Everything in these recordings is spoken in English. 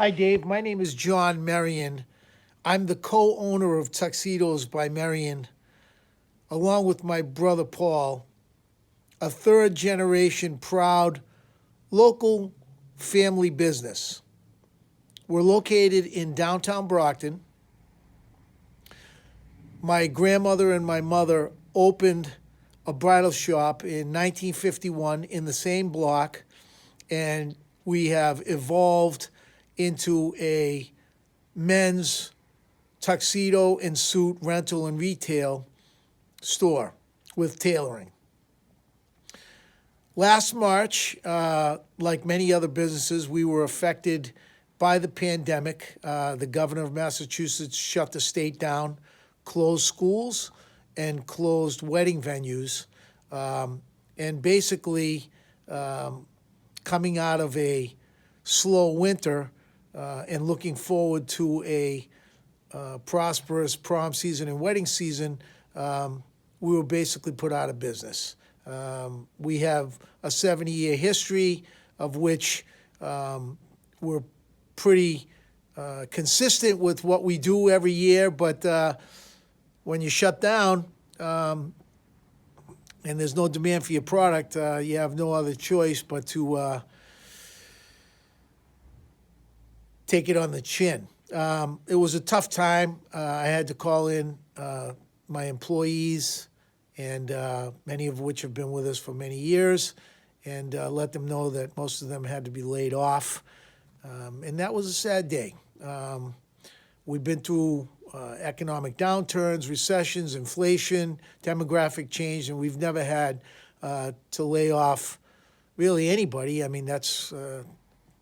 Hi, Dave. My name is John Merian. I'm the co-owner of Tuxedos by Merian, along with my brother Paul, a third generation proud local family business. We're located in downtown Brockton. My grandmother and my mother opened a bridal shop in 1951 in the same block, and we have evolved into a men's tuxedo and suit rental and retail store with tailoring. Last March, like many other businesses, we were affected by the pandemic. The governor of Massachusetts shut the state down, closed schools, and closed wedding venues. And basically, coming out of a slow winter and looking forward to a prosperous prom season and wedding season, we were basically put out of business. We have a 70-year history of which we're pretty consistent with what we do every year, but when you shut down and there's no demand for your product, you have no other choice but to take it on the chin. It was a tough time. I had to call in my employees, and many of which have been with us for many years, and let them know that most of them had to be laid off. And that was a sad day. We've been through economic downturns, recessions, inflation, demographic change, and we've never had to lay off really anybody. I mean, that's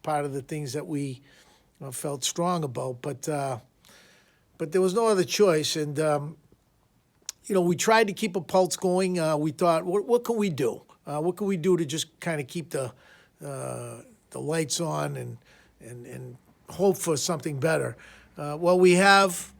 part of the things that we felt strong about, but there was no other choice. And we tried to keep a pulse going. We thought, what can we do? What can we do to just kind of keep the lights on and hope for something better? Well, we have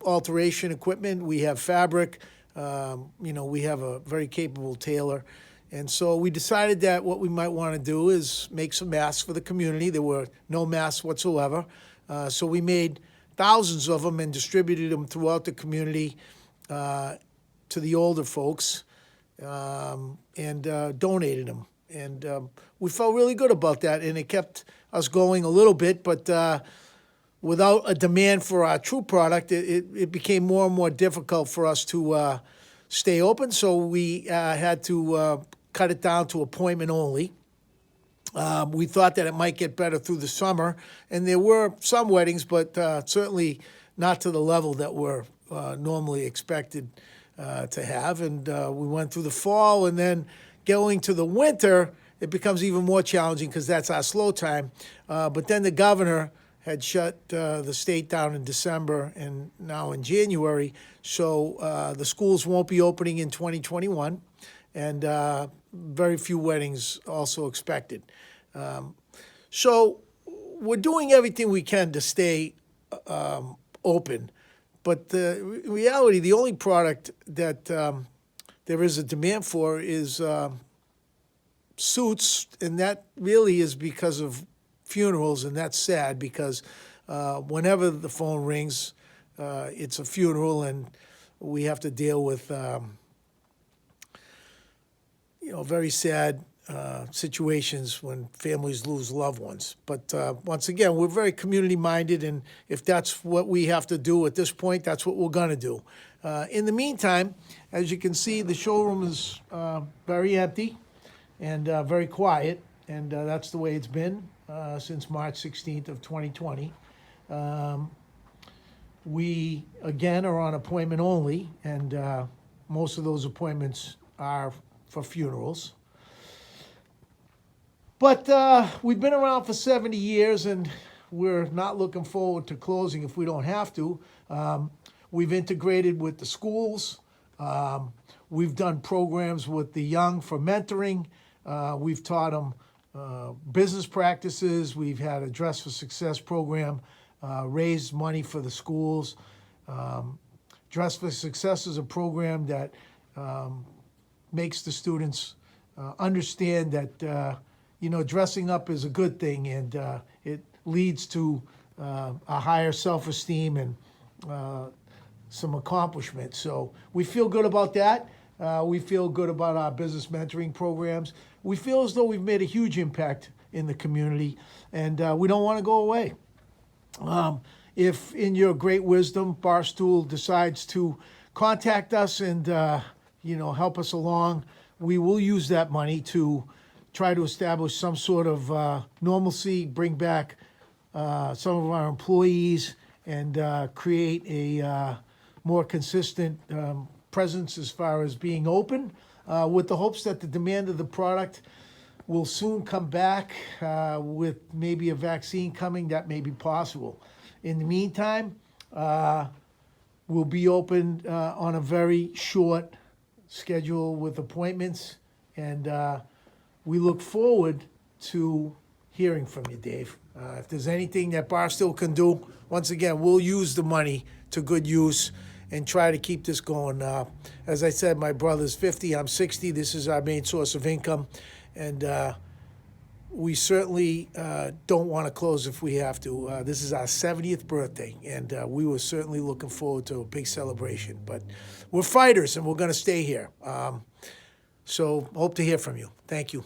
alteration equipment. We have fabric. We have a very capable tailor. And so we decided that what we might want to do is make some masks for the community. There were no masks whatsoever. So we made thousands of them and distributed them throughout the community to the older folks and donated them. And we felt really good about that, and it kept us going a little bit, but without a demand for our true product, it became more and more difficult for us to stay open. So we had to cut it down to appointment only. We thought that it might get better through the summer, and there were some weddings, but certainly not to the level that we're normally expected to have. And we went through the fall, and then going to the winter, it becomes even more challenging because that's our slow time. But then the governor had shut the state down in December and now in January, so the schools won't be opening in 2021, and very few weddings also expected. So we're doing everything we can to stay open, but the reality, the only product that there is a demand for is suits, and that really is because of funerals, and that's sad because whenever the phone rings, it's a funeral, and we have to deal with very sad situations when families lose loved ones. But once again, we're very community-minded, and if that's what we have to do at this point, that's what we're going to do. In the meantime, as you can see, the showroom is very empty and very quiet, and that's the way it's been since March 16th of 2020. We, again, are on appointment only, and most of those appointments are for funerals. But we've been around for 70 years, and we're not looking forward to closing if we don't have to. We've integrated with the schools. We've done programs with the young for mentoring. We've taught them business practices. We've had a Dress for Success program, raised money for the schools. Dress for Success is a program that makes the students understand that dressing up is a good thing, and leads to a higher self-esteem and some accomplishment. So we feel good about that. We feel good about our business mentoring programs. We feel as though we've made a huge impact in the community, and we don't want to go away. If in your great wisdom, Barstool decides to contact us and help us along, we will use that money to try to establish some sort of normalcy, bring back some of our employees, and create a more consistent presence as far as being open, with the hopes that the demand of the product will soon come back. With maybe a vaccine coming, that may be possible. In the meantime, we'll be open on a very short schedule with appointments, and we look forward to hearing from you, Dave. If there's anything that Barstool can do, once again, we'll use the money to good use and try to keep this going. As I said, my brother's 50, I'm 60. This is our main source of income, and we certainly don't want to close if we have to. This is our 70th birthday, and we were certainly looking forward to a big celebration. But we're fighters, and we're going to stay here. So hope to hear from you. Thank you.